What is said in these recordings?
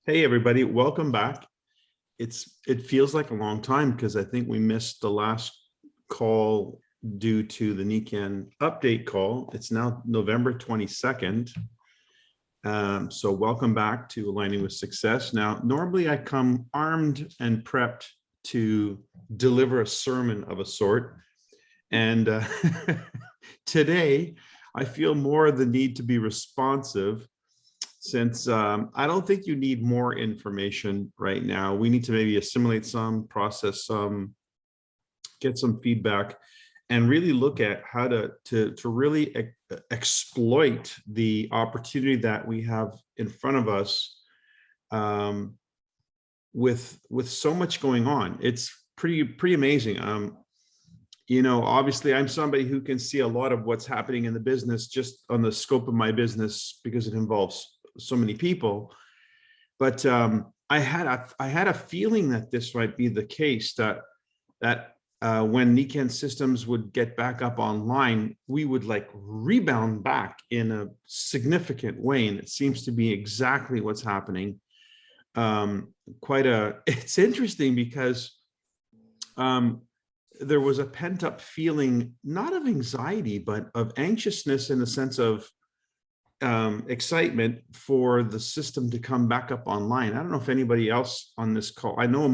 Hey everybody, welcome back. It feels like a long time because I think we missed the last call due to the Nikan update call. It's now November 22nd. So welcome back to Aligning with Success. Now, normally I come armed and prepped to deliver a sermon of a sort. And today I feel more the need to be responsive since I don't think you need more information right now. We need to maybe assimilate some, process some, get some feedback, and really look at how to really exploit the opportunity that we have in front of us with so much going on. It's pretty amazing. Obviously I'm somebody who can see a lot of what's happening in the business just on the scope of my business because it involves so many people. But I had a feeling that this might be the case, that when Nikan systems would get back up online, we would like rebound back in a significant way. And it seems to be exactly what's happening. It's interesting because there was a pent-up feeling, not of anxiety, but of anxiousness in the sense of excitement for the system to come back up online. I don't know if anybody else on this call, I know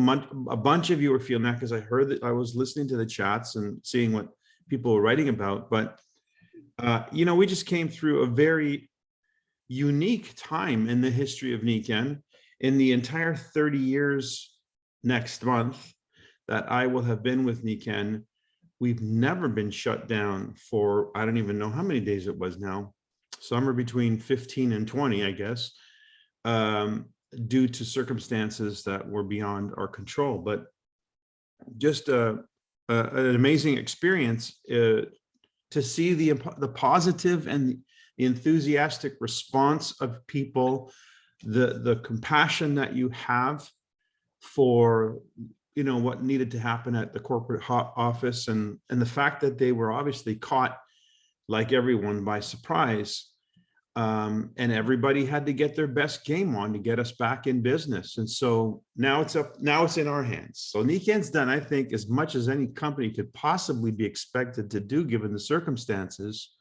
a bunch of you are feeling that because I heard that I was listening to the chats and seeing what people were writing about, but we just came through a very unique time in the history of Nikan. In the entire 30 years next month that I will have been with Nikan, we've never been shut down for, I don't even know how many days it was now, somewhere between 15 and 20, I guess, due to circumstances that were beyond our control. But just an amazing experience to see the positive and the enthusiastic response of people, the compassion that you have for what needed to happen at the corporate office, and the fact that they were obviously caught, like everyone, by surprise. And everybody had to get their best game on to get us back in business. And so now it's in our hands. So Nikan's done, I think, as much as any company could possibly be expected to do given the circumstances.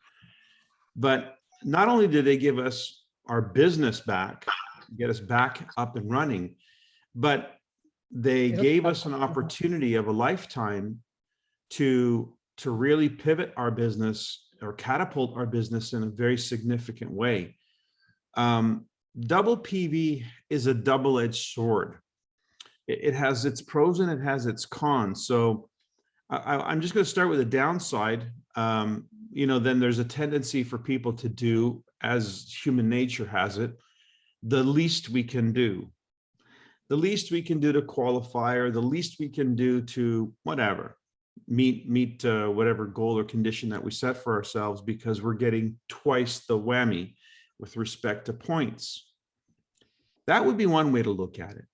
But not only did they give us our business back, get us back up and running, but they gave us an opportunity of a lifetime to really pivot our business or catapult our business in a very significant way. Double PV is a double-edged sword. It has its pros and it has its cons. So I'm just going to start with the downside. Then there's a tendency for people to do, as human nature has it, the least we can do. The least we can do to qualify, or the least we can do to whatever, meet whatever goal or condition that we set for ourselves, because we're getting twice the whammy with respect to points. That would be one way to look at it.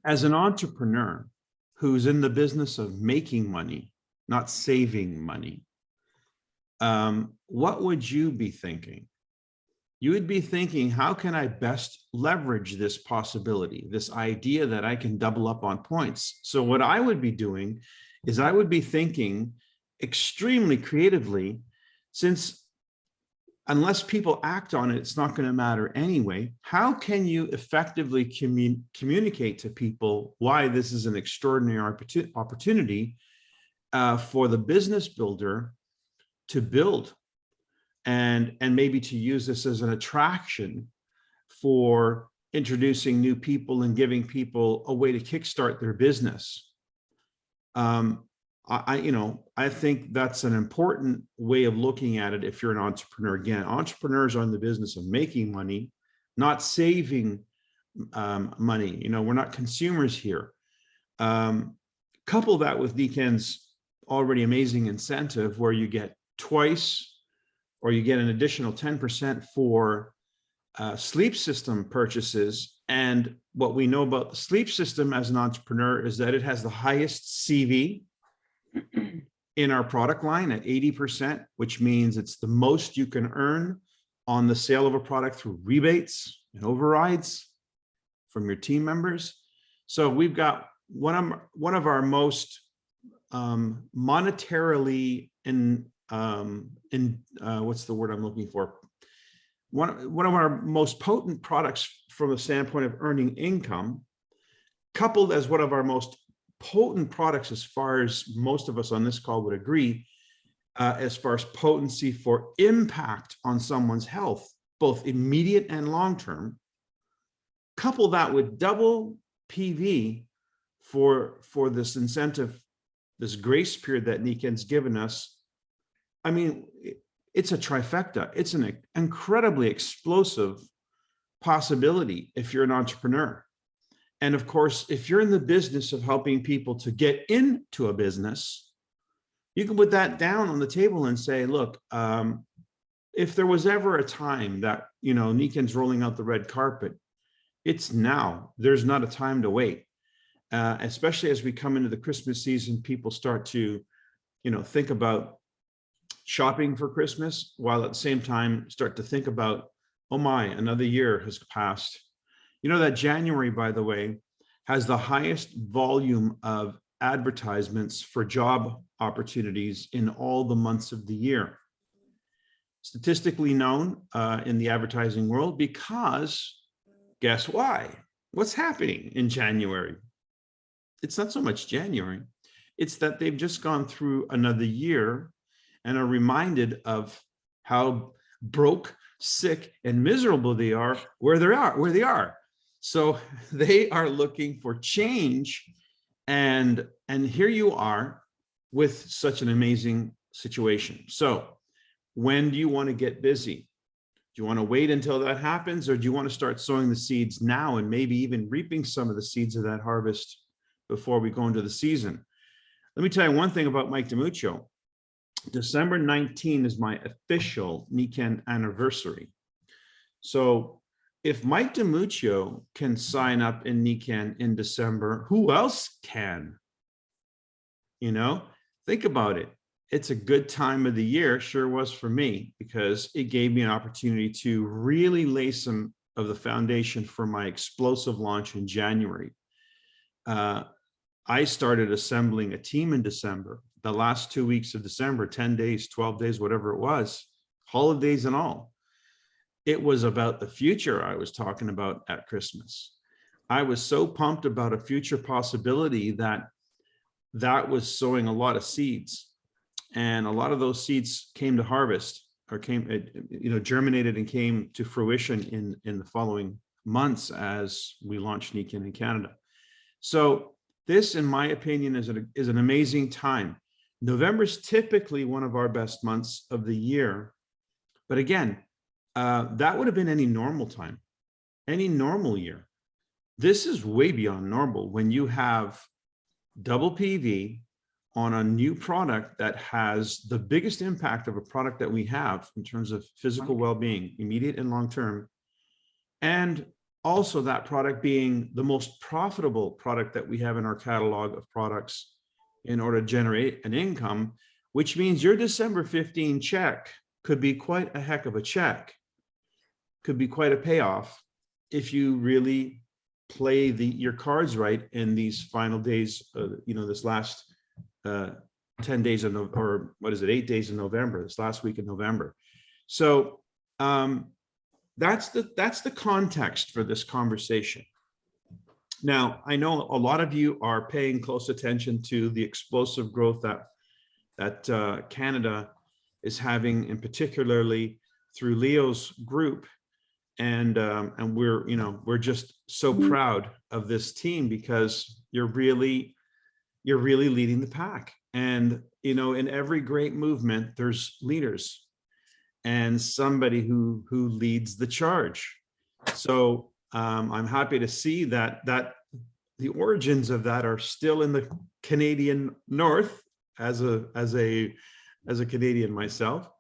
As an entrepreneur who's in the business of making money, not saving money, what would you be thinking? You would be thinking, how can I best leverage this possibility, this idea that I can double up on points? So what I would be doing is I would be thinking extremely creatively, since unless people act on it, it's not going to matter anyway. How can you effectively communicate to people why this is an extraordinary opportunity for the business builder to build, and maybe to use this as an attraction for introducing new people and giving people a way to kickstart their business? I think that's an important way of looking at it if you're an entrepreneur. Again, entrepreneurs are in the business of making money, not saving money. We're not consumers here. Couple that with Nikan's already amazing incentive, where you get twice, or you get an additional 10% for sleep system purchases. And what we know about the sleep system as an entrepreneur is that it has the highest CV in our product line at 80%, which means it's the most you can earn on the sale of a product through rebates and overrides. from your team members. So we've got one of our most monetarily what's the word I'm looking for? One of our most potent products from a standpoint of earning income, coupled as one of our most potent products, as far as most of us on this call would agree, as far as potency for impact on someone's health, both immediate and long-term. Couple that with double PV for this incentive, this grace period that Niken's given us. I mean, it's a trifecta. It's an incredibly explosive possibility if you're an entrepreneur. And of course, if you're in the business of helping people to get into a business, you can put that down on the table and say, look, if there was ever a time that, Niken's rolling out the red carpet, it's now. There's not a time to wait. Especially as we come into the Christmas season, people start to, think about shopping for Christmas, while at the same time start to think about, oh my, another year has passed. You know that January, by the way, has the highest volume of advertisements for job opportunities in all the months of the year. Statistically known in the advertising world, because guess why? What's happening in January? It's not so much January. It's that they've just gone through another year and are reminded of how broke, sick, and miserable they are where they are. So they are looking for change, and here you are with such an amazing situation. So when do you want to get busy? Do you want to wait until that happens, or do you want to start sowing the seeds now and maybe even reaping some of the seeds of that harvest before we go into the season? Let me tell you one thing about Mike DiMuccio. December 19 is my official Niken anniversary. So if Mike DiMuccio can sign up in Niken in December, who else can? Think about it. It's a good time of the year, sure was for me, because it gave me an opportunity to really lay some of the foundation for my explosive launch in January. I started assembling a team in December, the last 2 weeks of December, 10 days, 12 days, whatever it was, holidays and all. It was about the future I was talking about at Christmas. I was so pumped about a future possibility that was sowing a lot of seeds. And a lot of those seeds came to harvest, or germinated and came to fruition in the following months as we launched Niken in Canada. So this, in my opinion, is an amazing time. November is typically one of our best months of the year. But again, that would have been any normal time, any normal year. This is way beyond normal when you have double PV on a new product that has the biggest impact of a product that we have in terms of physical well-being, immediate and long-term, and also that product being the most profitable product that we have in our catalog of products in order to generate an income, which means your December 15 check could be quite a heck of a check, could be quite a payoff if you really play your cards right in these final days, this last 10 days of, or what is it, 8 days in November, this last week of November. So that's the context for this conversation. Now, I know a lot of you are paying close attention to the explosive growth that Canada is having, and particularly through Leo's group. And we're just so proud of this team, because you're really leading the pack. And in every great movement, there's leaders and somebody who leads the charge. So I'm happy to see that the origins of that are still in the Canadian North, as a Canadian myself.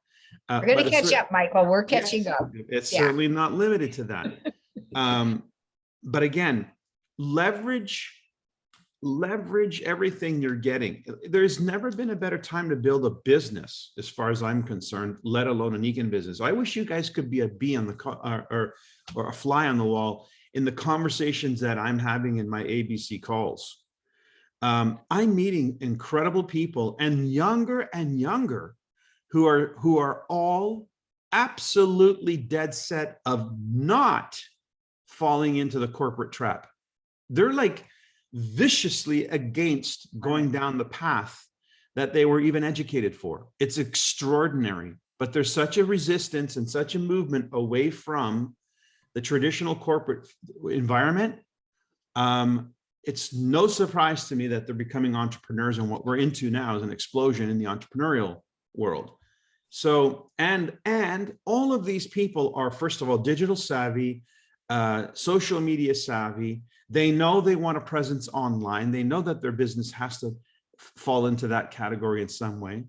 We're going to catch up, Michael. We're catching up. It's certainly not limited to that. But again, leverage everything you're getting. There's never been a better time to build a business, as far as I'm concerned, let alone a Niken business. I wish you guys could be a bee on the or a fly on the wall in the conversations that I'm having in my ABC calls. I'm meeting incredible people, and younger who are all absolutely dead set of not falling into the corporate trap. They're like viciously against going down the path that they were even educated for. It's extraordinary, but there's such a resistance and such a movement away from the traditional corporate environment. It's no surprise to me that they're becoming entrepreneurs, and what we're into now is an explosion in the entrepreneurial world. So, and all of these people are, first of all, digital savvy, social media savvy. They know they want a presence online. They know that their business has to fall into that category in some way.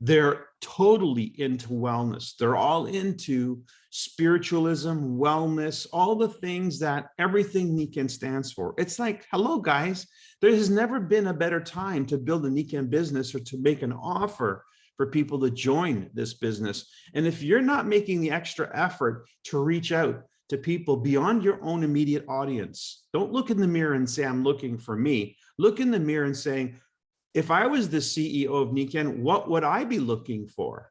They're totally into wellness. They're all into spiritualism, wellness, all the things that everything Nikken stands for. It's like, hello, guys, there has never been a better time to build a Nikken business or to make an offer for people to join this business. And if you're not making the extra effort to reach out to people beyond your own immediate audience, don't look in the mirror and say, I'm looking for me. Look in the mirror and saying, if I was the CEO of Nikken, what would I be looking for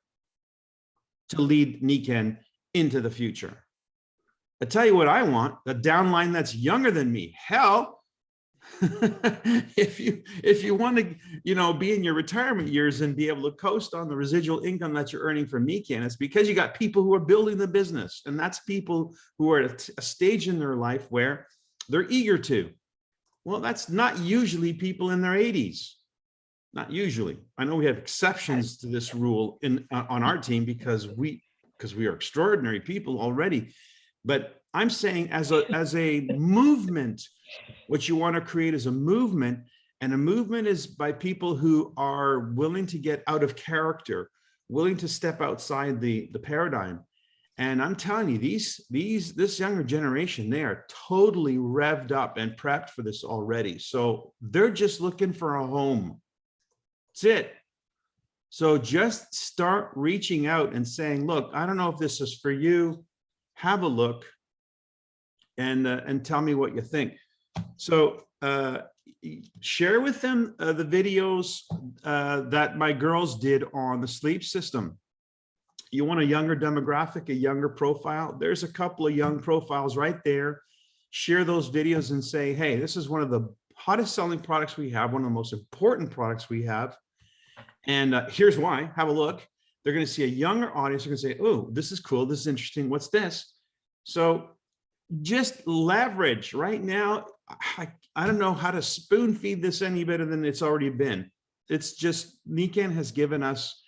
to lead Nikken into the future? I tell you what I want, a downline that's younger than me. Hell, if you want to, be in your retirement years and be able to coast on the residual income that you're earning from Nikken, it's because you got people who are building the business, and that's people who are at a stage in their life where they're eager to. Well, that's not usually people in their 80s. Not usually. I know we have exceptions to this rule on our team because we are extraordinary people already. But I'm saying as a movement, what you want to create is a movement, and a movement is by people who are willing to get out of character, willing to step outside the paradigm. And I'm telling you, this younger generation, they are totally revved up and prepped for this already. So they're just looking for a home. That's it. So just start reaching out and saying, look, I don't know if this is for you. Have a look and tell me what you think. So share with them the videos that my girls did on the sleep system. You want a younger demographic, a younger profile? There's a couple of young profiles right there. Share those videos and say, hey, this is one of the hottest selling products we have, one of the most important products we have. And here's why. Have a look. They're going to see a younger audience. They're going to say, oh, this is cool. This is interesting. What's this? So just leverage right now. I don't know how to spoon feed this any better than it's already been. It's just Nikken has given us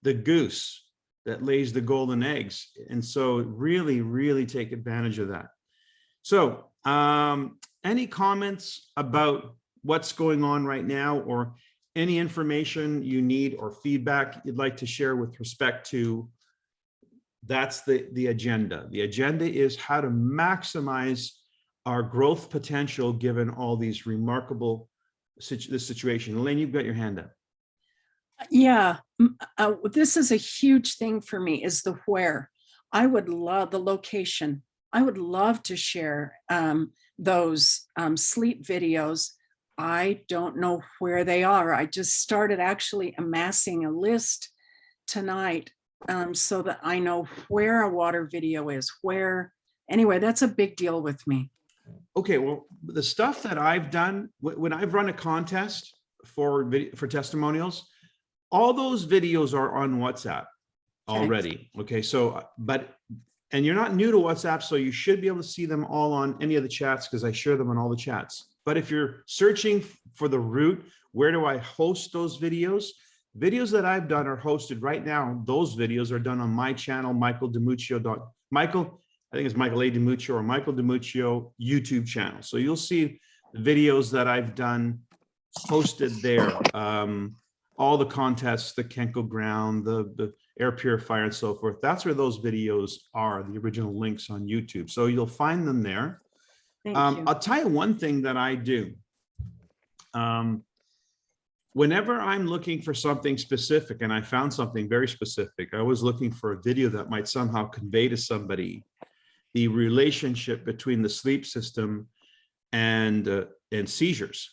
the goose that lays the golden eggs. And so really, really take advantage of that. So any comments about what's going on right now, or any information you need or feedback you'd like to share with respect to, that's the agenda. The agenda is how to maximize our growth potential given all these remarkable this situation. Elaine, you've got your hand up. Yeah, this is a huge thing for me, is the where. I would love the location. I would love to share those sleep videos. I don't know where they are. I just started actually amassing a list tonight so that I know where a water video is, where. Anyway, that's a big deal with me. Okay, well, the stuff that I've done, when I've run a contest for testimonials, all those videos are on WhatsApp already. Okay, so, and you're not new to WhatsApp, so you should be able to see them all on any of the chats because I share them on all the chats. But if you're searching for the route, where do I host those videos? Videos that I've done are hosted right now. Those videos are done on my channel, Michael DiMuccio. I think it's Michael A. DiMuccio or Michael DiMuccio YouTube channel. So you'll see the videos that I've done posted there. All the contests, the Kenko ground, the air purifier and so forth. That's where those videos are, the original links on YouTube. So you'll find them there. Thank you. I'll tell you one thing that I do. Whenever I'm looking for something specific, and I found something very specific, I was looking for a video that might somehow convey to somebody the relationship between the sleep system and seizures.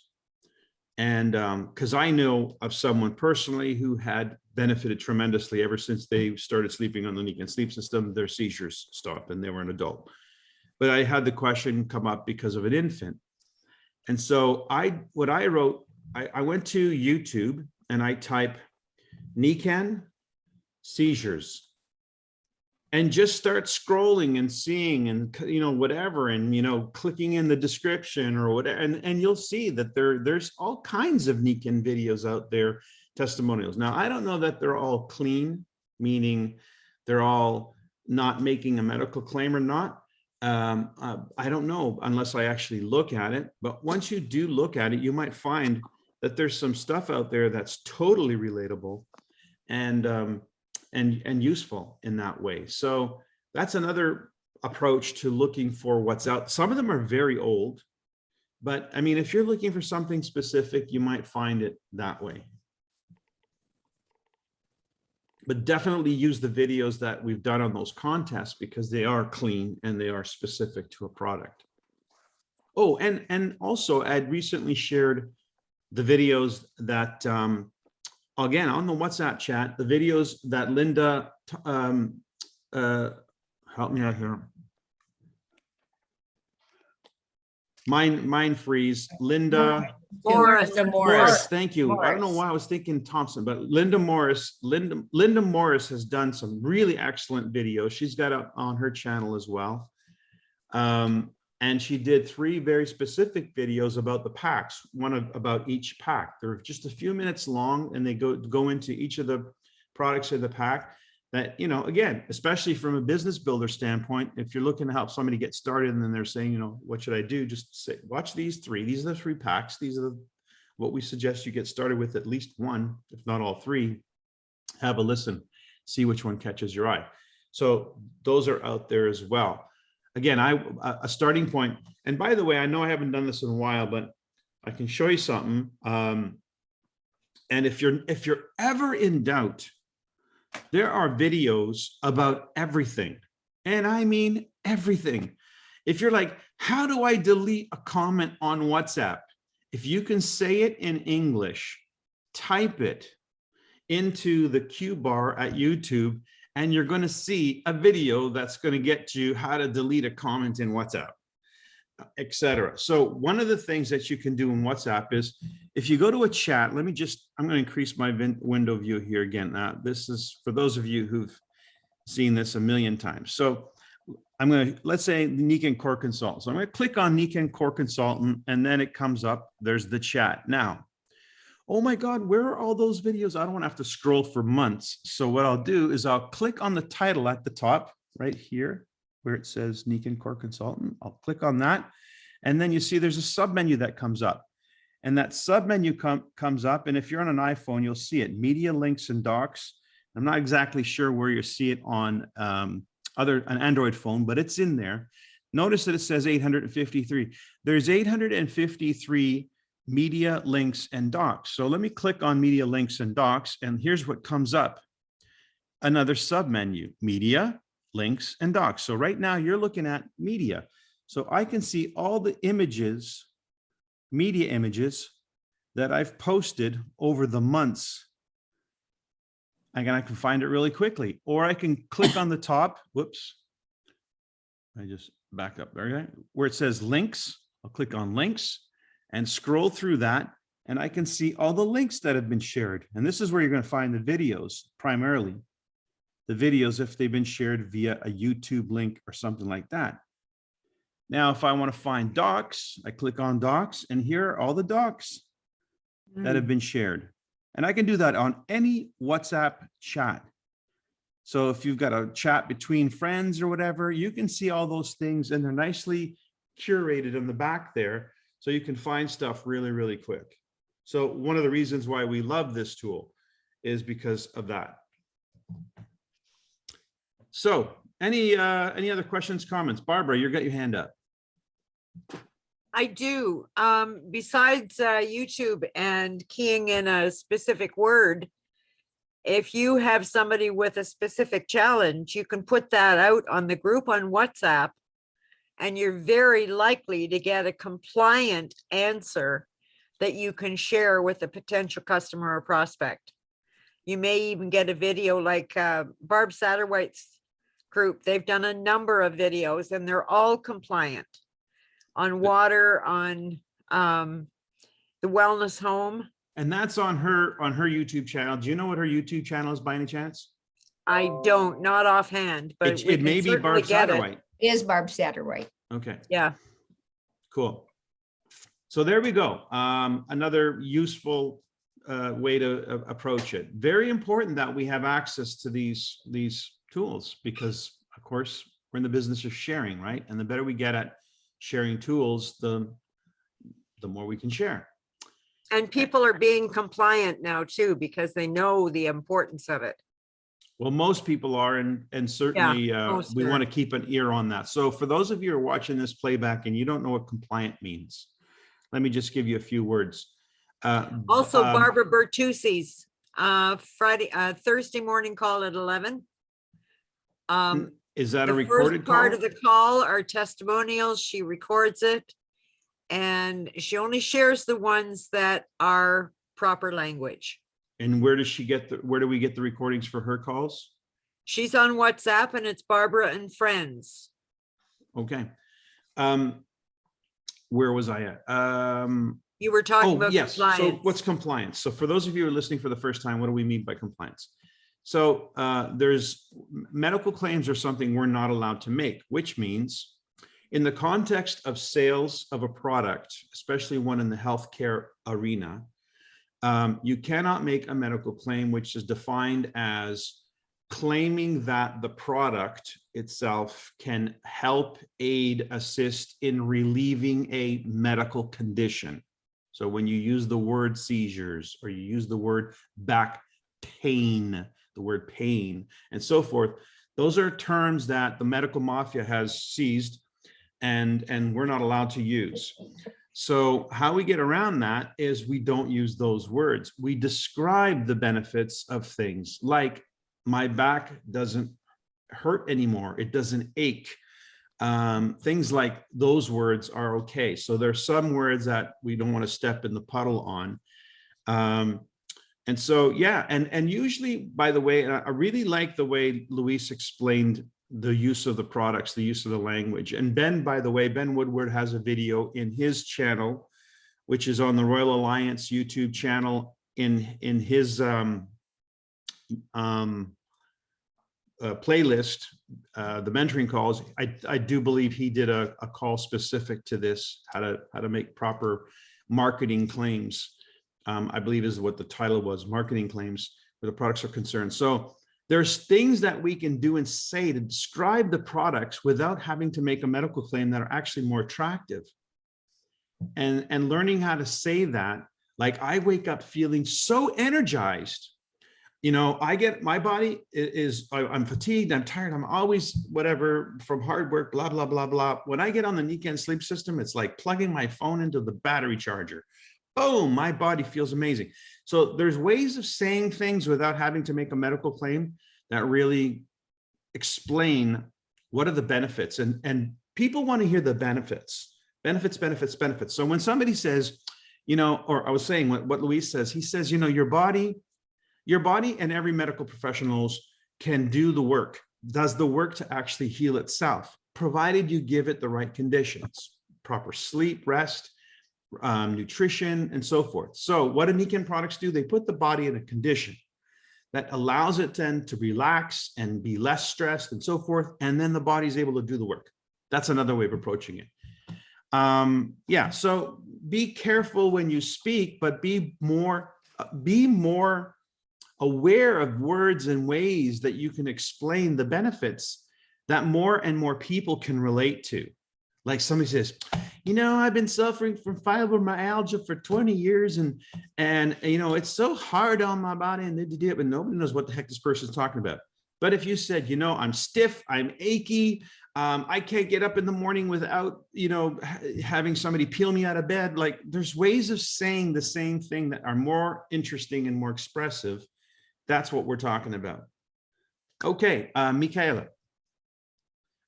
And because I know of someone personally who had benefited tremendously ever since they started sleeping on the Nikken sleep system, their seizures stopped and they were an adult. But I had the question come up because of an infant. And so what I wrote, I went to YouTube and I type Nikken seizures and just start scrolling and seeing and, whatever, and, clicking in the description or whatever. And you'll see that there's all kinds of Nikken videos out there, testimonials. Now, I don't know that they're all clean, meaning they're all not making a medical claim or not. I don't know unless I actually look at it. But once you do look at it, you might find that there's some stuff out there that's totally relatable and useful in that way. So that's another approach to looking for what's out. Some of them are very old, but I mean, if you're looking for something specific, you might find it that way. But definitely use the videos that we've done on those contests because they are clean and they are specific to a product. Oh, and also I'd recently shared the videos that, again, on the WhatsApp chat, the videos that Linda, help me out here. Mind freeze, Linda. Morris. Thank you. I don't know why I was thinking Thompson, but Linda Morris has done some really excellent videos. She's got it on her channel as well. And she did 3 very specific videos about the packs, about each pack. They're just a few minutes long and they go into each of the products of the pack that, again, especially from a business builder standpoint, if you're looking to help somebody get started and then they're saying, what should I do? Just say, watch these 3. These are the 3 packs. These are what we suggest you get started with, at least 1, if not all 3. Have a listen, see which one catches your eye. So those are out there as well. Again, a starting point. And by the way, I know I haven't done this in a while, but I can show you something. And if you're ever in doubt, there are videos about everything. And I mean everything. If you're like, how do I delete a comment on WhatsApp? If you can say it in English, type it into the Q bar at YouTube, and you're going to see a video that's going to get you how to delete a comment in WhatsApp, etc. So one of the things that you can do in WhatsApp is if you go to a chat, I'm going to increase my window view here again. This is for those of you who've seen this a million times. So let's say Nikken Core Consultant. So I'm going to click on Nikken Core Consultant and then it comes up, there's the chat. Now, oh my God, where are all those videos? I don't want to have to scroll for months. So what I'll do is I'll click on the title at the top right here where it says Nikken Core Consultant. I'll click on that. And then you see there's a submenu that comes up. And that submenu comes up. And if you're on an iPhone, you'll see it, Media, Links, and Docs. I'm not exactly sure where you see it on an Android phone, but it's in there. Notice that it says 853. There's 853 Media, Links, and Docs. So let me click on Media, Links, and Docs, and here's what comes up. Another submenu, Media, Links, and Docs. So right now you're looking at Media. So I can see all the images, media images that I've posted over the months. And I can find it really quickly, or I can click on the top. Whoops. I just back up there, where it says links. I'll click on links and scroll through that. And I can see all the links that have been shared. And this is where you're going to find the videos, primarily the videos, if they've been shared via a YouTube link or something like that. Now, if I want to find docs, I click on docs, and here are all the docs that have been shared. And I can do that on any WhatsApp chat. So if you've got a chat between friends or whatever, you can see all those things, and they're nicely curated in the back there. So you can find stuff really, really quick. So one of the reasons why we love this tool is because of that. So any other questions, comments? Barbara, you got your hand up. I do. Besides YouTube and keying in a specific word, if you have somebody with a specific challenge, you can put that out on the group on WhatsApp and you're very likely to get a compliant answer that you can share with a potential customer or prospect. You may even get a video like Barb Satterwhite's group. They've done a number of videos and they're all compliant on water, on the wellness home. And that's on her YouTube channel. Do you know what her YouTube channel is by any chance? I don't, not offhand, but we It may can be certainly Barb get it. Satterwhite. It is Barb Satterwhite. Okay, Yeah. cool. So there we go. Another useful way to approach it. Very important that we have access to these tools because, of course, we're in the business of sharing, right? And the better we get at sharing tools, the more we can share. And people are being compliant now too, because they know the importance of it. Well, most people are, and certainly most we are. want to keep an ear on that. So for those of you who are watching this playback and you don't know what compliant means, let me just give you a few words. Also, Barbara Bertucci's Thursday morning call at 11. Is that a The recorded first part call? of the call are testimonials. She records it. And she only shares the ones that are proper language. And where does she get where do we get the recordings for her calls? She's on WhatsApp and it's Barbara and Friends. Okay. Where was I at? You were talking about Yes. So compliance. what's compliance? So for those of you who are listening for the first time, what do we mean by compliance? So there's medical claims are something we're not allowed to make, which means in the context of sales of a product, especially one in the healthcare arena, you cannot make a medical claim, which is defined as claiming that the product itself can help, aid, assist in relieving a medical condition. So when you use the word seizures or you use the word back pain, the word pain and so forth, those are terms that the medical mafia has seized and we're not allowed to use. So how we get around that is we don't use those words. We describe the benefits of things like my back doesn't hurt anymore. It doesn't ache. Things like those words are okay. So there's some words that we don't want to step in the puddle on. And so, yeah, and usually, by the way, I really like the way Luis explained the use of the products, the use of the language. And Ben, by the way, Ben Woodward has a video in his channel, which is on the Royal Alliance YouTube channel in his playlist, the mentoring calls. I do believe he did a call specific to this, how to make proper marketing claims. I believe is what the title was, marketing claims where the products are concerned. So there's things that we can do and say to describe the products without having to make a medical claim that are actually more attractive. And learning how to say that, like I wake up feeling so energized. You know, I get my body I'm fatigued, I'm tired, I'm always whatever from hard work, blah, blah, blah, blah. When I get on the Nikan sleep system, it's like plugging my phone into the battery charger. Boom, my body feels amazing. So there's ways of saying things without having to make a medical claim that really explain what are the benefits. And people want to hear the benefits. Benefits. So when somebody says, you know, or I was saying what Luis says, he says, you know, your body and every medical professionals can do the work, does the work to actually heal itself, provided you give it the right conditions, proper sleep, rest, nutrition, and so forth. So what do Nikan products do? They put the body in a condition that allows it then to relax and be less stressed and so forth. And then the body's able to do the work. That's another way of approaching it. Yeah, so be careful when you speak, but be more aware of words and ways that you can explain the benefits that more and more people can relate to. Like somebody says, you know, I've been suffering from fibromyalgia for 20 years and you know, it's so hard on my body and but nobody knows what the heck this person's talking about. But if you said, you know, I'm stiff, I'm achy, I can't get up in the morning without, you know, having somebody peel me out of bed. Like there's ways of saying the same thing that are more interesting and more expressive. That's what we're talking about. Okay, Michaela.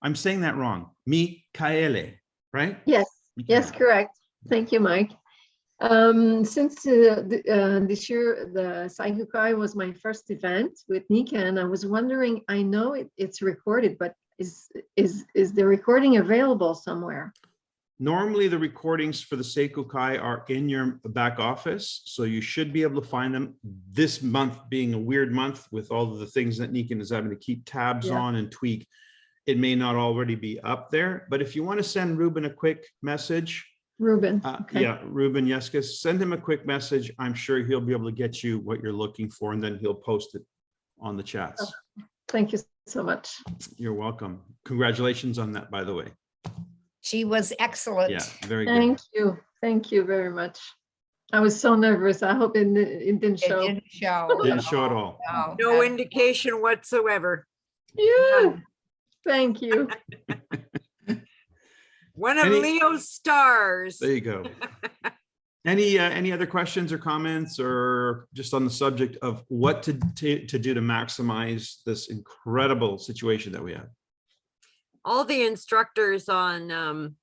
I'm saying that wrong. Michaele, right? Yes, yes, Michaele. correct. Thank you, Mike. Since this year, the Saikukai was my first event with Nika, and I was wondering, I know it's recorded, but is the recording available somewhere? Normally, the recordings for the Seikukai are in your back office, so you should be able to find them. This month being a weird month with all of the things that Nikan is having to keep tabs Yeah. on and tweak, it may not already be up there. But if you want to send Ruben a quick message, Ruben, okay. yeah, Ruben Yeskis, send him a quick message. I'm sure he'll be able to get you what you're looking for, and then he'll post it on the chats. Thank you so much. You're welcome. Congratulations on that, by the way. She was excellent. Yeah, very good. Thank you very much. I was so nervous. I hope it didn't It show. didn't show. Didn't show at all. No indication whatsoever. Yeah, thank you. One of Any- Leo's stars. There you go. Any other questions or comments, or just on the subject of what to do to maximize this incredible situation that we have? All the instructors on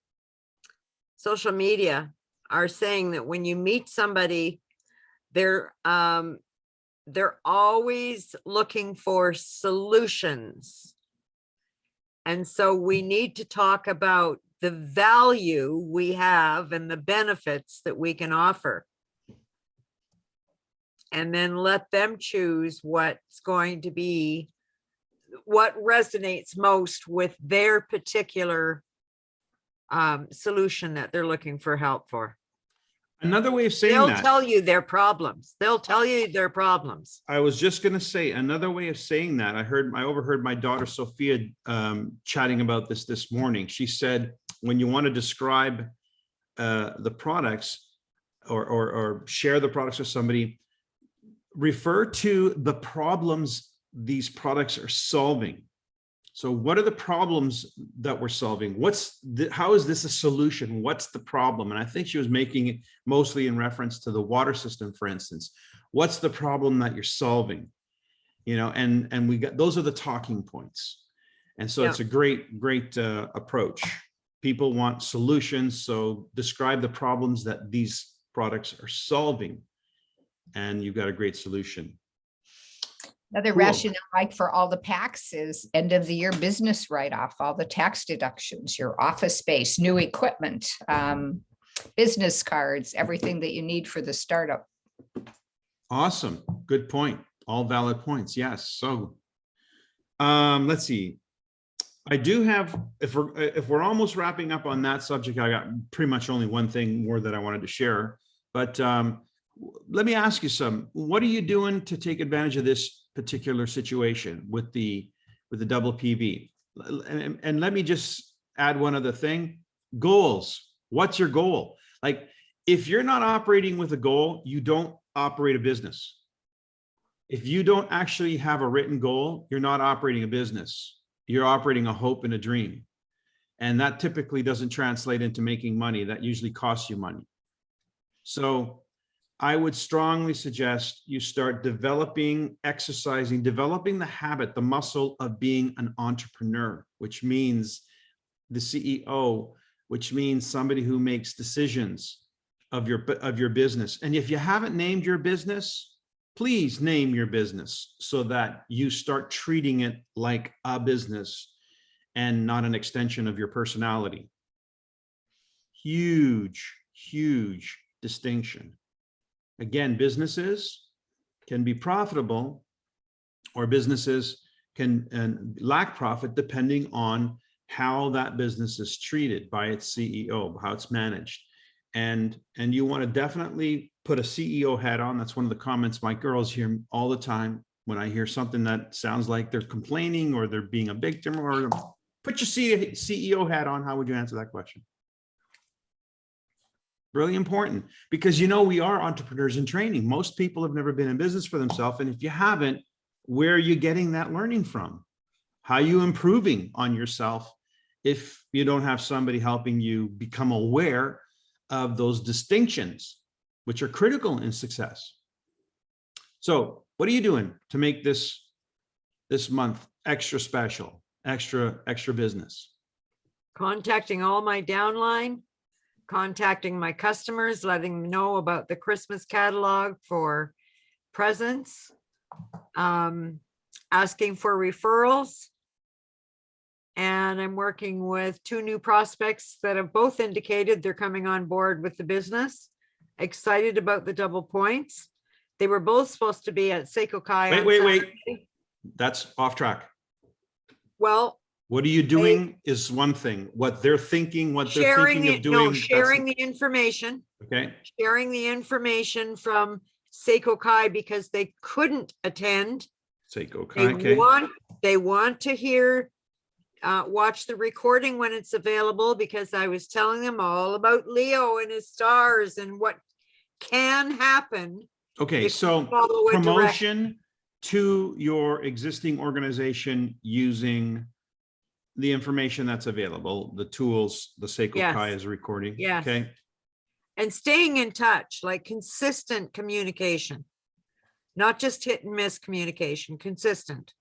social media are saying that when you meet somebody, they're always looking for solutions. And so we need to talk about the value we have and the benefits that we can offer. And then let them choose what's going to be, what resonates most with their particular solution that they're looking for help for. Another way of saying They'll that, tell you their problems. They'll tell you their problems. I was just going to say another way of saying that. I overheard my daughter Sophia chatting about this morning. She said, when you want to describe the products or share the products with somebody, refer to the problems these products are solving. So what are the problems that we're solving? How is this a solution? What's the problem? And I think she was making it mostly in reference to the water system, for instance. What's the problem that you're solving? You know, and we got, those are the talking points. And so it's a great approach. People want solutions. So describe the problems that these products are solving, and you've got a great solution. Another Cool. rationale, like for all the packs, is end of the year business write-off, all the tax deductions, your office space, new equipment, business cards, everything that you need for the startup. Awesome. Good point. All valid points. Yes. So let's see. I do have, if we're almost wrapping up on that subject, I got pretty much only one thing more that I wanted to share. But let me ask you what are you doing to take advantage of this particular situation with the double PV? And let me just add one other thing. Goals. What's your goal? Like, if you're not operating with a goal, you don't operate a business. If you don't actually have a written goal, you're not operating a business. You're operating a hope and a dream. And that typically doesn't translate into making money. That usually costs you money. So I would strongly suggest you start developing the habit, the muscle of being an entrepreneur, which means the CEO, which means somebody who makes decisions of your business. And if you haven't named your business, please name your business so that you start treating it like a business and not an extension of your personality. Huge, huge distinction. Again, businesses can be profitable, or businesses can lack profit depending on how that business is treated by its CEO, how it's managed. And you want to definitely put a CEO hat on. That's one of the comments my girls hear all the time. When I hear something that sounds like they're complaining or they're being a victim, or put your CEO hat on, how would you answer that question? Really important, because we are entrepreneurs in training. Most people have never been in business for themselves. And if you haven't, where are you getting that learning from? How are you improving on yourself if you don't have somebody helping you become aware of those distinctions, which are critical in success? So what are you doing to make this month extra special? extra business. Contacting all my downline, contacting my customers, letting them know about the Christmas catalog for presents, asking for referrals. And I'm working with 2 new prospects that have both indicated they're coming on board with the business. Excited about the double points. They were both supposed to be at Seiko Kai. on Wait. Saturday. That's off track. Well, What are you doing is one thing. What they're thinking, what they're sharing thinking it, of doing. no, that's- sharing the information, Okay, sharing the information from Seiko Kai because they couldn't attend. Seiko They Kai, okay. they want to hear, watch the recording when it's available, because I was telling them all about Leo and his stars and what can happen. Okay, if so you follow a direct- promotion to your existing organization using the information that's available, the tools, the Seiko Kai Yes. is recording. Yes. Okay, And staying in touch, like consistent communication, not just hit and miss communication, consistent.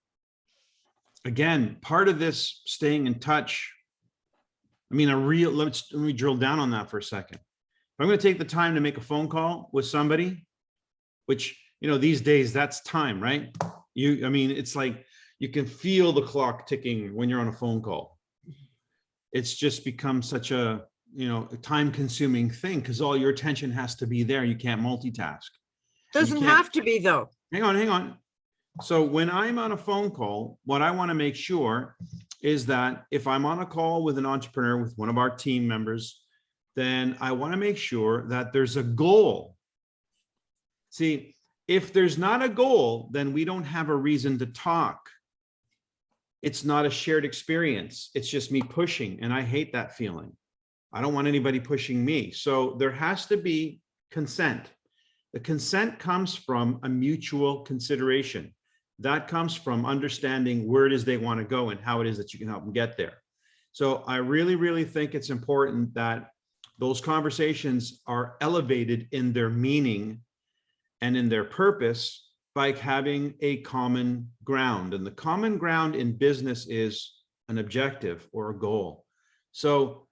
again, part of this staying in touch, I mean, let me drill down on that for a second. If I'm going to take the time to make a phone call with somebody, which, these days that's time, right? I mean, it's like you can feel the clock ticking when you're on a phone call. It's just become such a, a time consuming thing because all your attention has to be there. You can't multitask. Doesn't can't- have to be though. Hang on. So when I'm on a phone call, what I want to make sure is that if I'm on a call with an entrepreneur, with one of our team members, then I want to make sure that there's a goal. See, if there's not a goal, then we don't have a reason to talk. It's not a shared experience. It's just me pushing, and I hate that feeling. I don't want anybody pushing me. So there has to be consent. The consent comes from a mutual consideration. That comes from understanding where it is they want to go and how it is that you can help them get there. So I really, really think it's important that those conversations are elevated in their meaning and in their purpose by having a common ground. And the common ground in business is an objective or a goal. So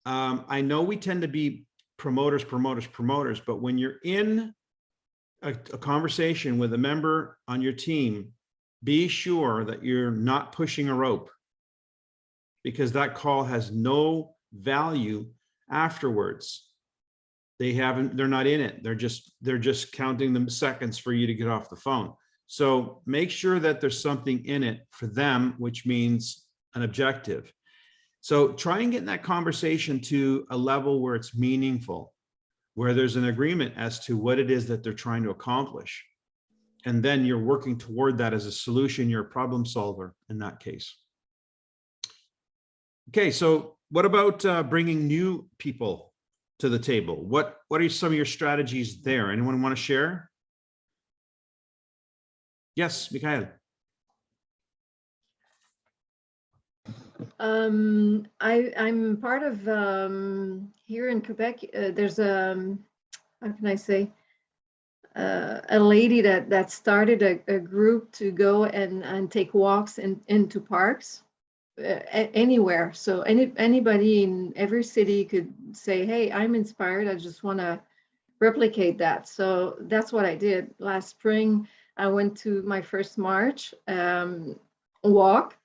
I know we tend to be promoters, but when you're in a conversation with a member on your team, be sure that you're not pushing a rope, because that call has no value afterwards. They're not in it. They're just counting the seconds for you to get off the phone. So make sure that there's something in it for them, which means an objective. So try and get in that conversation to a level where it's meaningful, where there's an agreement as to what it is that they're trying to accomplish. And then you're working toward that as a solution. You're a problem solver in that case. Okay, so what about bringing new people to the table? What are some of your strategies there? Anyone want to share? Yes, Mikhail. I'm part of here in Quebec. There's how can I say, a lady that started a group to go and take walks into parks anywhere. So anybody in every city could say, "Hey, I'm inspired. I just want to replicate that." So that's what I did last spring. I went to my first March walk.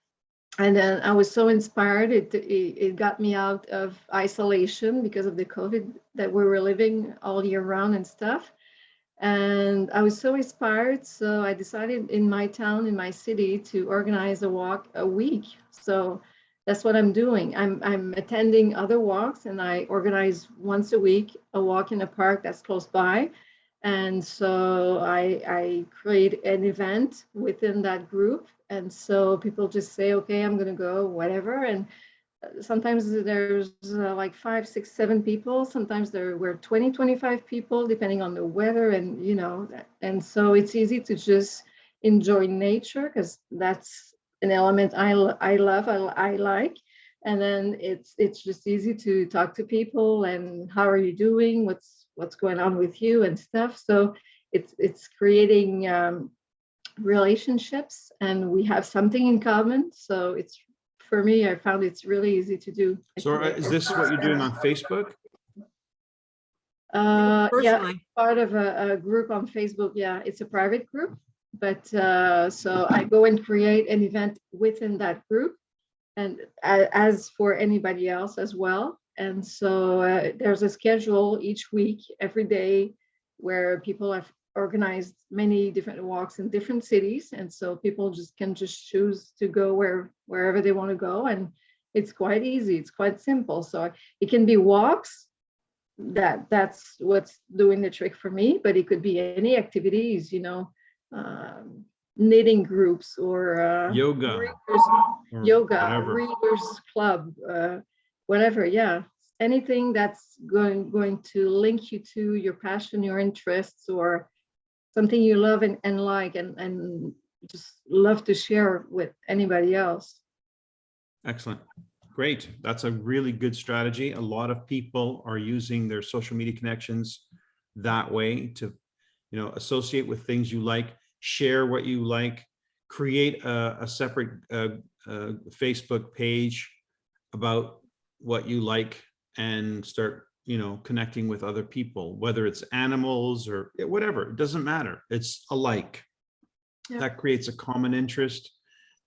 And then I was so inspired. It got me out of isolation because of the COVID that we were living all year round and stuff. And I was so inspired. So I decided in my town, in my city, to organize a walk a week. So that's what I'm doing. I'm attending other walks, and I organize once a week a walk in a park that's close by. And so I create an event within that group. And so people just say, okay, I'm going to go, whatever. And sometimes there's like 5, 6, 7 people. Sometimes there were 20, 25 people, depending on the weather. And, and so it's easy to just enjoy nature, because that's an element I love, I like. And then it's just easy to talk to people and how are you doing? What's going on with you and stuff. So it's creating relationships, and we have something in common. So it's for me. I found it's really easy to do. So is this what you're doing on Facebook? Yeah, Personally, part of a group on Facebook. Yeah, it's a private group, but so I go and create an event within that group, and as for anybody else as well. And so there's a schedule each week, every day, where people have organized many different walks in different cities, and so people can choose to go wherever they want to go, and it's quite easy. It's quite simple. So it can be walks. That's what's doing the trick for me, but it could be any activities, knitting groups or Yoga. Or yoga, whatever. readers club, whatever. Yeah, anything that's going to link you to your passion, your interests, or something you love and like and just love to share with anybody else. Excellent. Great. That's a really good strategy. A lot of people are using their social media connections that way to, associate with things you like, share what you like, create a separate Facebook page about what you like, and start, connecting with other people, whether it's animals or whatever. It doesn't matter. It's alike. Yeah. That creates a common interest.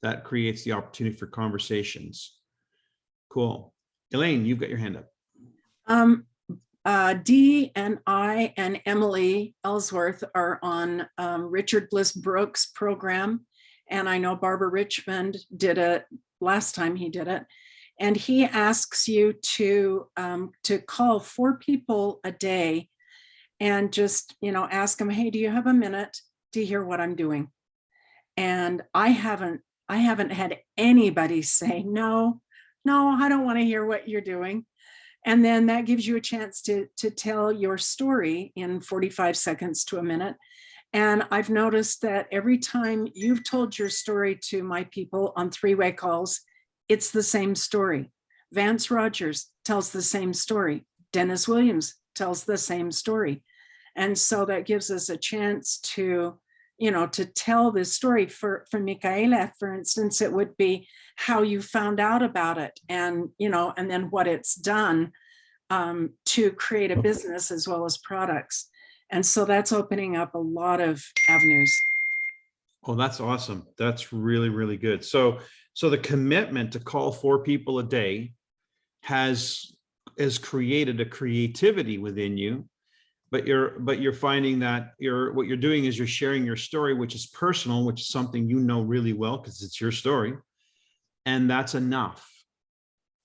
That creates the opportunity for conversations. Cool. Elaine, you've got your hand up. Dee and I and Emily Ellsworth are on Richard Bliss Brooks' program. And I know Barbara Richmond did it last time he did it. And he asks you to call 4 people a day and just, ask them, hey, do you have a minute to hear what I'm doing? And I haven't had anybody say, no, I don't want to hear what you're doing. And then that gives you a chance to tell your story in 45 seconds to a minute. And I've noticed that every time you've told your story to my people on 3-way calls, it's the same story. Vance Rogers tells the same story. Dennis Williams tells the same story. And so that gives us a chance to tell this story. For Michaela, for instance, it would be how you found out about it, and and then what it's done to create a business as well as products. And so that's opening up a lot of avenues. Oh, that's awesome. That's really, really good. So the commitment to call 4 people a day has created a creativity within you. But you're finding that what you're doing is you're sharing your story, which is personal, which is something really well because it's your story, and that's enough.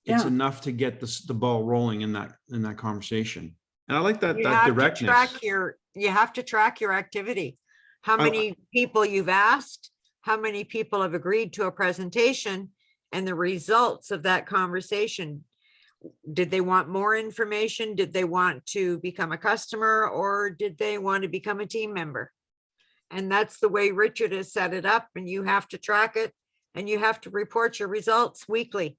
It's enough to get the ball rolling in that conversation. And I like that directness. You have to track your activity. How many people you've asked, how many people have agreed to a presentation, and the results of that conversation. Did they want more information? Did they want to become a customer, or did they want to become a team member? And that's the way Richard has set it up, and you have to track it, and you have to report your results weekly.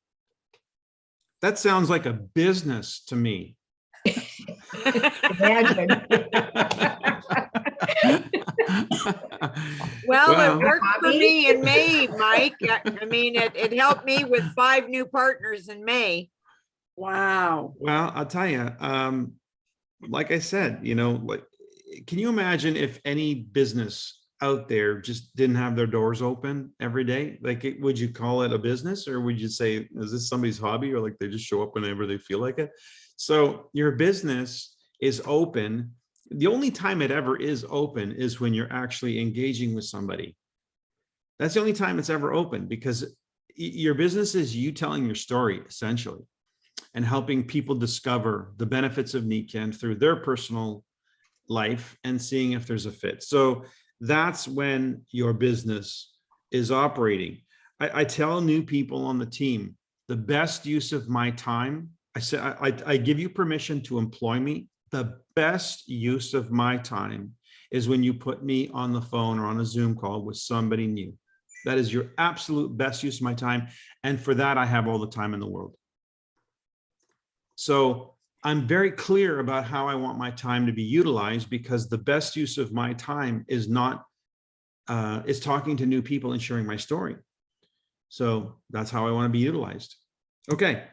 That sounds like a business to me. Imagine. Well, Wow. it worked for me in May, Mike. I mean, it helped me with 5 new partners in May. Wow. Well, I'll tell you, like I said, can you imagine if any business out there just didn't have their doors open every day? Like, would you call it a business, or would you say, is this somebody's hobby, or like they just show up whenever they feel like it? So your business is open. The only time it ever is open is when you're actually engaging with somebody. That's the only time it's ever open, because your business is you telling your story essentially, and helping people discover the benefits of NICAN through their personal life and seeing if there's a fit. So that's when your business is operating. I tell new people on the team, the best use of my time, I say, I give you permission to employ me. The best use of my time is when you put me on the phone or on a Zoom call with somebody new. That is your absolute best use of my time. And for that, I have all the time in the world. So I'm very clear about how I want my time to be utilized, because the best use of my time is talking to new people and sharing my story. So that's how I want to be utilized. Okay.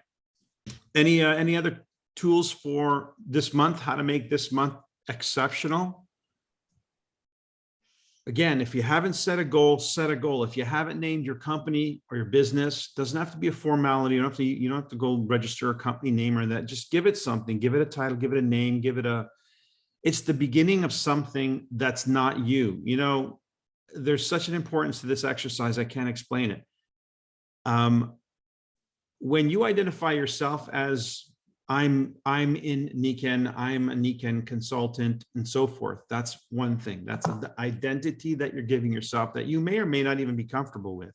Any other tools for this month? How to make this month exceptional? Again, if you haven't set a goal, set a goal. If you haven't named your company or your business, doesn't have to be a formality. You don't have to go register a company name or that. Just give it something, give it a title, give it a name, it's the beginning of something that's not you. You know, there's such an importance to this exercise. I can't explain it. When you identify yourself as I'm in Niken, I'm a Niken consultant and so forth. That's one thing. That's the identity that you're giving yourself that you may or may not even be comfortable with.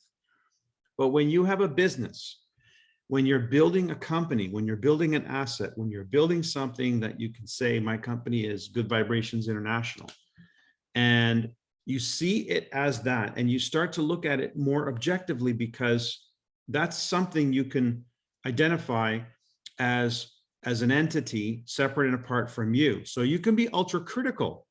But when you have a business, when you're building a company, when you're building an asset, when you're building something that you can say, my company is Good Vibrations International, and you see it as that, and you start to look at it more objectively, because that's something you can identify as an entity separate and apart from you. So you can be ultra critical.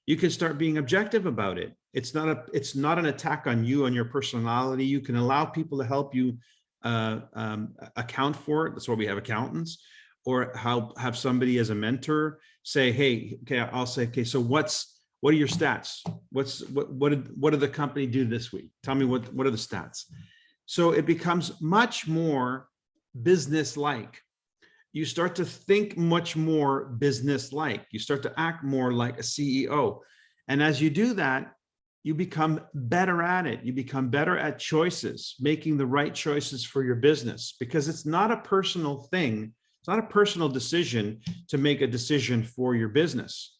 You can start being objective about it. It's not an attack on you, on your personality. You can allow people to help you account for it. That's why we have accountants, or have somebody as a mentor say, hey, okay, I'll say, okay, so what are your stats? What did the company do this week? Tell me what are the stats? So it becomes much more business-like. You start to think much more business-like. You start to act more like a CEO. And as you do that, you become better at it. You become better at choices, making the right choices for your business, because it's not a personal thing. It's not a personal decision to make a decision for your business.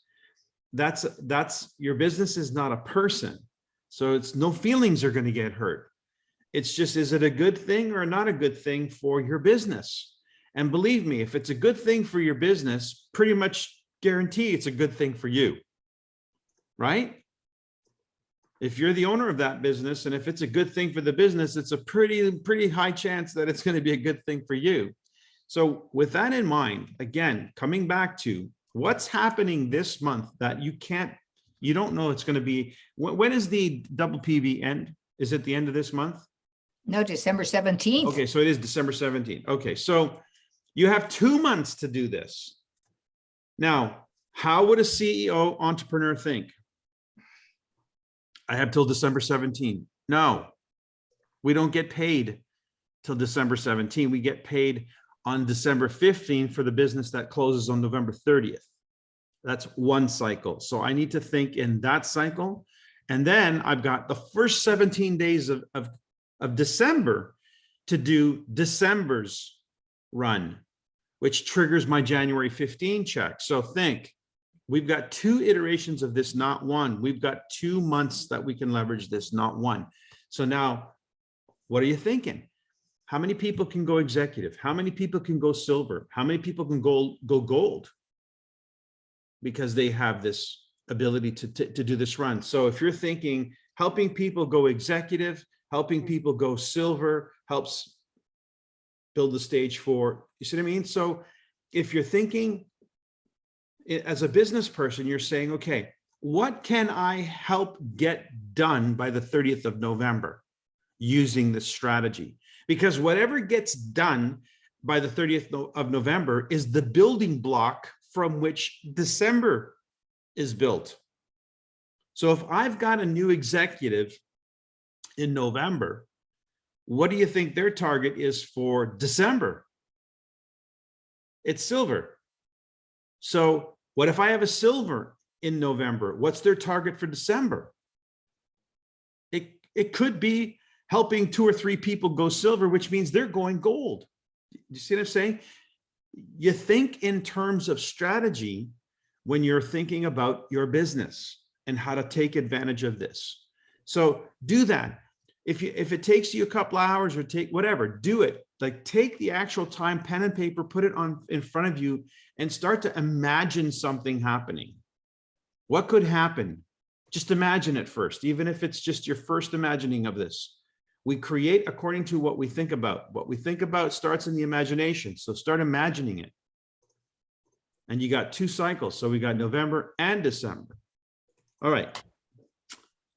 That's your business is not a person. So it's no feelings are going to get hurt. It's just, is it a good thing or not a good thing for your business? And believe me, if it's a good thing for your business, pretty much guarantee it's a good thing for you, right? If you're the owner of that business, and if it's a good thing for the business, it's a pretty high chance that it's going to be a good thing for you. So with that in mind, again, coming back to what's happening this month that you don't know it's going to be, when is the double PV end? Is it the end of this month? No, December 17th. Okay, so it is December 17th. Okay, so you have 2 months to do this. Now, how would a CEO entrepreneur think? I have till December 17th. No, we don't get paid till December 17th. We get paid on December 15th for the business that closes on November 30th. That's one cycle. So I need to think in that cycle. And then I've got the first 17 days of December to do December's run, which triggers my January 15 check. So think, we've got 2 iterations of this, not one. We've got 2 months that we can leverage this, not one. So now, what are you thinking? How many people can go executive? How many people can go silver? How many people can go gold? Because they have this ability to do this run. So if you're thinking helping people go executive, helping people go silver helps build the stage for, you see what I mean? So if you're thinking as a business person, you're saying, okay, what can I help get done by the 30th of November using this strategy? Because whatever gets done by the 30th of November is the building block from which December is built. So if I've got a new executive in November, what do you think their target is for December? It's silver. So what if I have a silver in November? What's their target for December? It could be helping 2 or 3 people go silver, which means they're going gold. You see what I'm saying? You think in terms of strategy when you're thinking about your business and how to take advantage of this. So do that. If it takes you a couple hours or take whatever, do it. Like, take the actual time, pen and paper, put it in front of you and start to imagine something happening. What could happen? Just imagine it first, even if it's just your first imagining of this. We create according to what we think about. What we think about starts in the imagination. So start imagining it. And you got 2 cycles. So we got November and December. All right.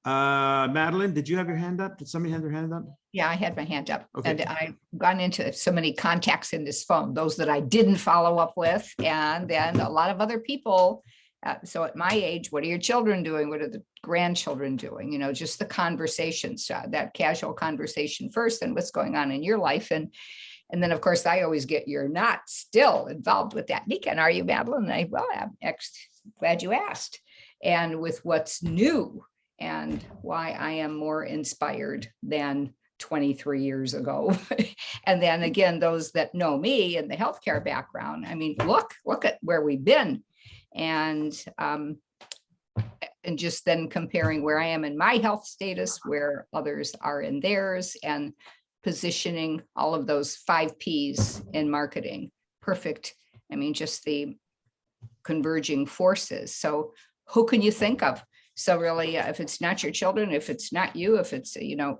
Madeline, did you have your hand up? Did somebody have their hand up? Yeah, I had my hand up, Okay. and I've gone into so many contacts in this phone, those that I didn't follow up with, and then a lot of other people. So at my age, what are your children doing? What are the grandchildren doing? You know, just the conversations, that casual conversation first, and what's going on in your life. And then, of course, I always get, you're not still involved with that. Nika, are you, Madeline? And I'm glad you asked. And with what's new and why I am more inspired than 23 years ago. And then again, those that know me and the healthcare background, I mean, look at where we've been. And just then comparing where I am in my health status, where others are in theirs, and positioning all of those 5 Ps in marketing. Perfect. I mean, just the converging forces. So who can you think of? So really, if it's not your children, if it's not you, if it's, you know,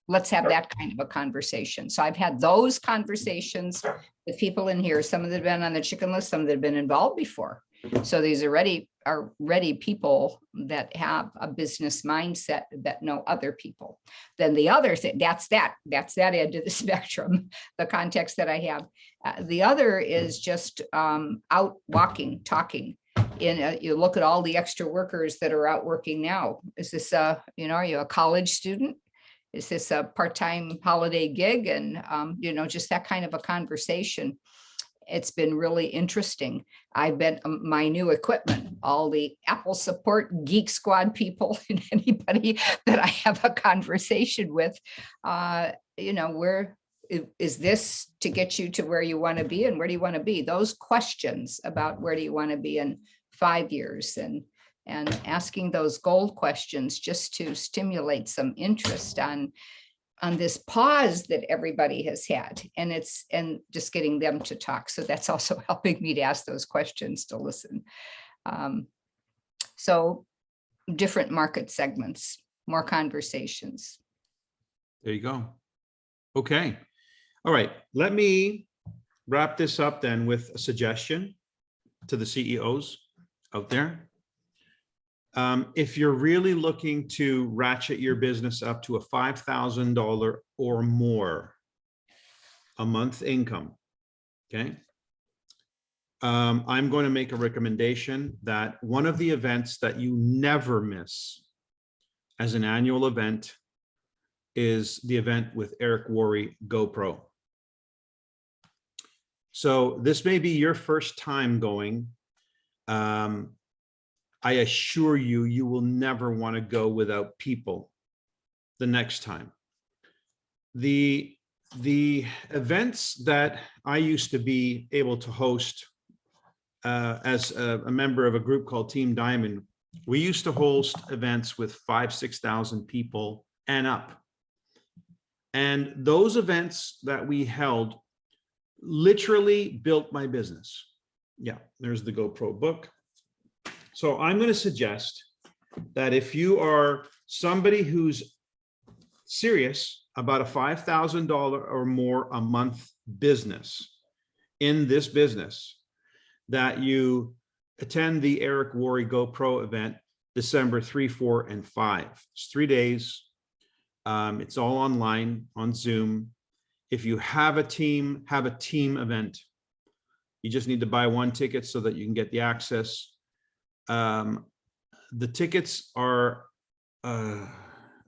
let's have that kind of a conversation. So I've had those conversations with people in here, some of them have been on the chicken list, some that have been involved before. So these are ready people that have a business mindset that know other people. Then the other thing, that's that end of the spectrum, the context that I have. The other is just out walking, talking. You look at all the extra workers that are out working now. Is this are you a college student? Is this a part-time holiday gig? And, just that kind of a conversation. It's been really interesting. I've been my new equipment, all the Apple support geek squad people and anybody that I have a conversation with, where is this to get you to where you want to be, and where do you want to be? Those questions about where do you want to be in 5 years, and asking those gold questions just to stimulate some interest on this pause that everybody has had, and just getting them to talk. So that's also helping me to ask those questions, to listen. So different market segments, more conversations. There you go. Okay. All right. Let me wrap this up then with a suggestion to the CEOs out there. If you're really looking to ratchet your business up to a $5,000 or more a month income, okay, I'm going to make a recommendation that one of the events that you never miss as an annual event is the event with Eric Worre, Gopro. So this may be your first time going. I assure you, you will never want to go without people the next time. The events that I used to be able to host as a member of a group called Team Diamond, we used to host events with 5,000-6,000 people and up. And those events that we held literally built my business. Yeah, there's the GoPro book. So I'm going to suggest that if you are somebody who's serious about a $5,000 or more a month business in this business, that you attend the Eric Worre GoPro event December 3, 4, and 5. It's 3 days. It's all online on Zoom. If you have a team event. You just need to buy one ticket so that you can get the access. The tickets are, I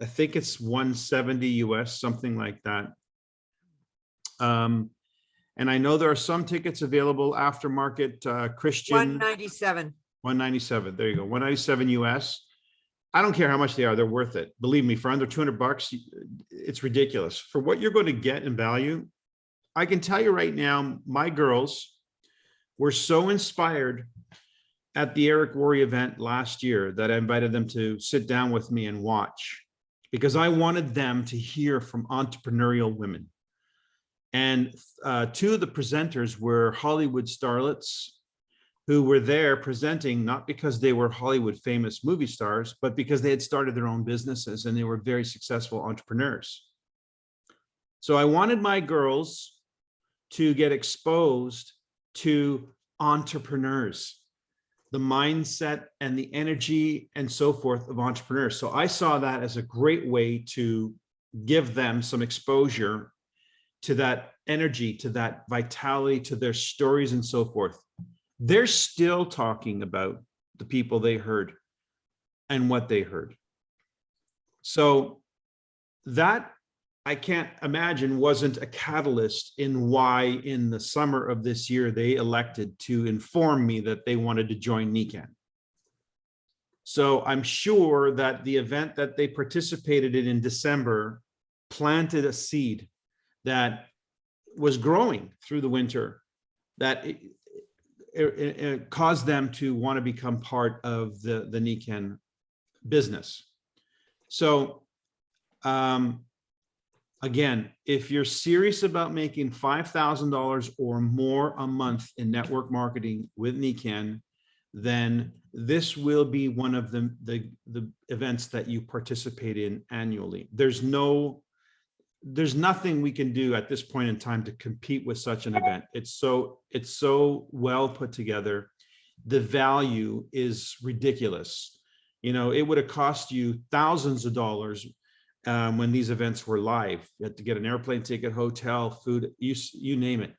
think it's $170 US, something like that. And I know there are some tickets available aftermarket, Christian. $197. $197. There you go. $197 US. I don't care how much they are. They're worth it. Believe me, for under $200, it's ridiculous. For what you're going to get in value, I can tell you right now, my girls were so inspired at the Eric Worre event last year that I invited them to sit down with me and watch, because I wanted them to hear from entrepreneurial women. And 2 of the presenters were Hollywood starlets who were there presenting, not because they were Hollywood famous movie stars, but because they had started their own businesses and they were very successful entrepreneurs. So I wanted my girls to get exposed to entrepreneurs, the mindset and the energy and so forth of entrepreneurs. So I saw that as a great way to give them some exposure to that energy, to that vitality, to their stories and so forth. They're still talking about the people they heard and what they heard. So that, I can't imagine, wasn't a catalyst in why in the summer of this year they elected to inform me that they wanted to join NICAN. So I'm sure that the event that they participated in December planted a seed that was growing through the winter, that it caused them to want to become part of the NICAN business. So again, if you're serious about making $5,000 or more a month in network marketing with NICAN, then this will be one of the events that you participate in annually. There's nothing we can do at this point in time to compete with such an event. It's so well put together. The value is ridiculous. You know, it would have cost you thousands of dollars when these events were live. You had to get an airplane ticket, hotel, food, you name it,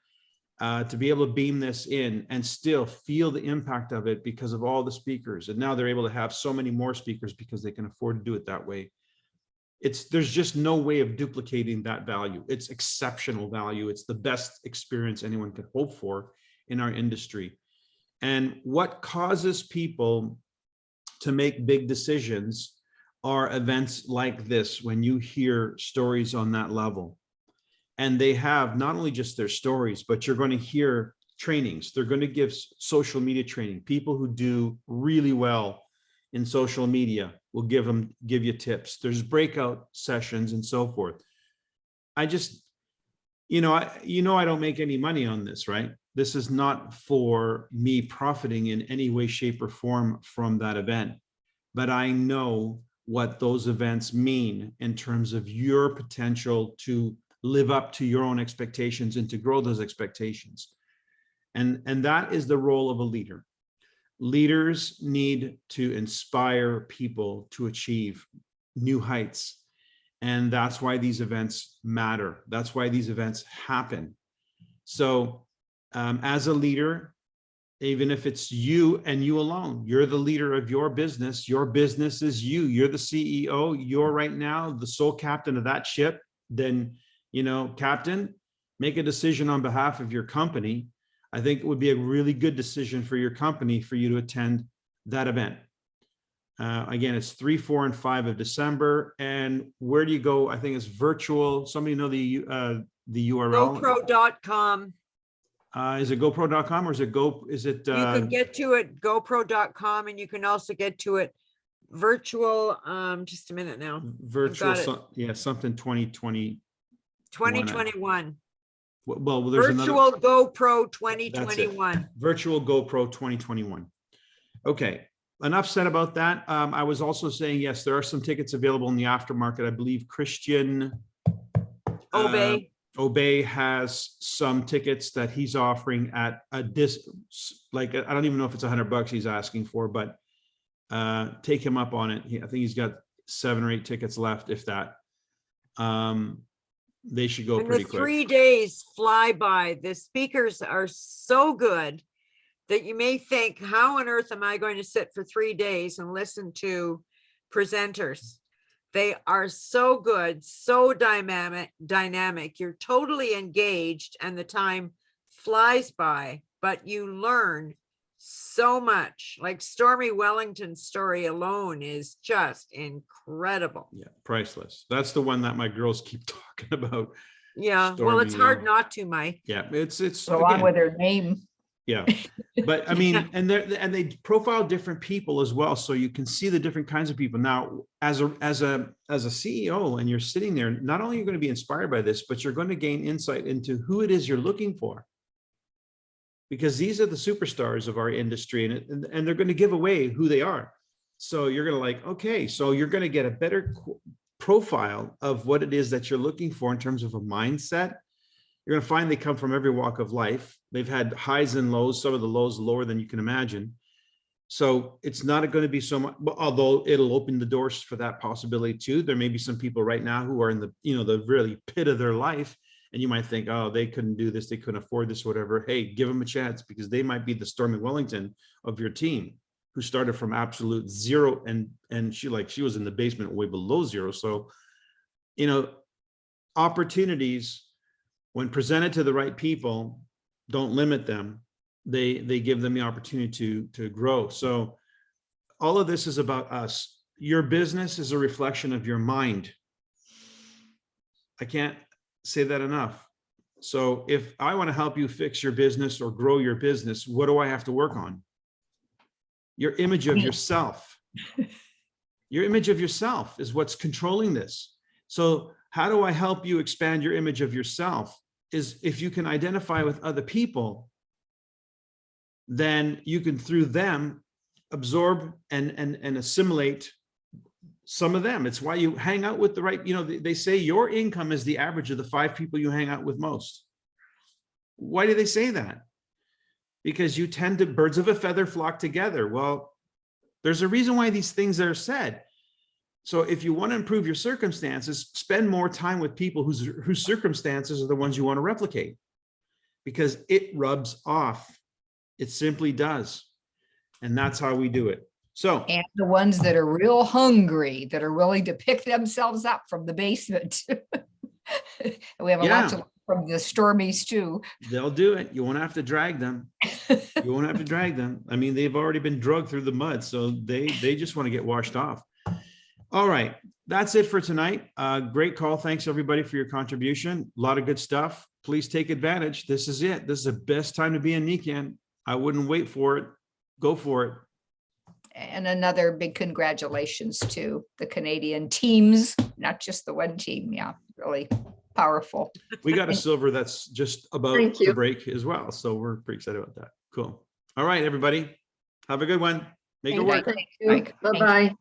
to be able to beam this in and still feel the impact of it because of all the speakers. And now they're able to have so many more speakers because they can afford to do it that way. There's just no way of duplicating that value. It's exceptional value. It's the best experience anyone could hope for in our industry. And what causes people to make big decisions are events like this, when you hear stories on that level. And they have not only just their stories, but you're going to hear trainings. They're going to give social media training. People who do really well in social media will give you tips. There's breakout sessions and so forth. I just, I don't make any money on this, right? This is not for me profiting in any way, shape, or form from that event. But I know what those events mean in terms of your potential to live up to your own expectations and to grow those expectations. And that is the role of a leader. Leaders need to inspire people to achieve new heights. And that's why these events matter. That's why these events happen. So as a leader, even if it's you and you alone, you're the leader of your business. Your business is you. You're the CEO. You're right now the sole captain of that ship. Then, captain, make a decision on behalf of your company. I think it would be a really good decision for your company for you to attend that event. Again, it's 3, 4, and 5 of December. And where do you go? I think it's virtual. Somebody know the URL? GoPro.com. Is it GoPro.com or is it you can get to it GoPro.com, and you can also get to it virtual. Just a minute now. Virtual, something 2020. 2021. Well, there's virtual another GoPro 2021. Virtual GoPro 2021. Okay, enough said about that. I was also saying, yes, there are some tickets available in the aftermarket. I believe Christian Obey has some tickets that he's offering at a I don't even know if it's $100 he's asking for, but take him up on it. I think he's got 7 or 8 tickets left, if that. They should go pretty quick. 3 days fly by. The speakers are so good that you may think, how on earth am I going to sit for 3 days and listen to presenters? They are so good, so dynamic. You're totally engaged and the time flies by, but you learn so much. Like Stormy Wellington's story alone is just incredible. Yeah, priceless. That's the one that my girls keep talking about. Yeah, Stormy, well, it's hard not to, Mike. Yeah, it's along with her name. Yeah, but I mean, and they profile different people as well, so you can see the different kinds of people. Now, as a CEO, and you're sitting there, not only are you going to be inspired by this, but you're going to gain insight into who it is you're looking for, because these are the superstars of our industry, and they're going to give away who they are. So you're going to okay, so you're going to get a better profile of what it is that you're looking for in terms of a mindset. You're going to find they come from every walk of life. They've had highs and lows, some of the lows lower than you can imagine. So it's not going to be so much, although it'll open the doors for that possibility too. There may be some people right now who are in the, the really pit of their life. And you might think, oh, they couldn't do this, they couldn't afford this, whatever. Hey, give them a chance, because they might be the Stormy Wellington of your team, who started from absolute zero, and she was in the basement way below zero. So, opportunities, when presented to the right people, don't limit them. They give them the opportunity to grow. So all of this is about us. Your business is a reflection of your mind. I can't say that enough. So if I want to help you fix your business or grow your business, what do I have to work on? Your image of yourself. Your image of yourself is what's controlling this. So how do I help you expand your image of yourself? Is if you can identify with other people, then you can, through them, absorb and assimilate some of them. It's why you hang out with the right, they say your income is the average of the 5 people you hang out with most. Why do they say that? Because you tend to, birds of a feather flock together. Well, there's a reason why these things are said. So if you want to improve your circumstances, spend more time with people whose circumstances are the ones you want to replicate, because it rubs off. It simply does. And that's how we do it. So, And the ones that are real hungry, that are willing to pick themselves up from the basement. We have a lot to learn from the Stormies too. They'll do it. You won't have to drag them. You won't have to drag them. I mean, they've already been drugged through the mud, so they just want to get washed off. All right. That's it for tonight. Great call. Thanks everybody for your contribution. A lot of good stuff. Please take advantage. This is it. This is the best time to be in NECANN. I wouldn't wait for it. Go for it. And another big congratulations to the Canadian teams, not just the one team. Yeah, really powerful. We got a silver that's just about Thank to you. break as well. So we're pretty excited about that. Cool. All right, everybody. Have a good one. Make it work. Thank you. Bye-bye.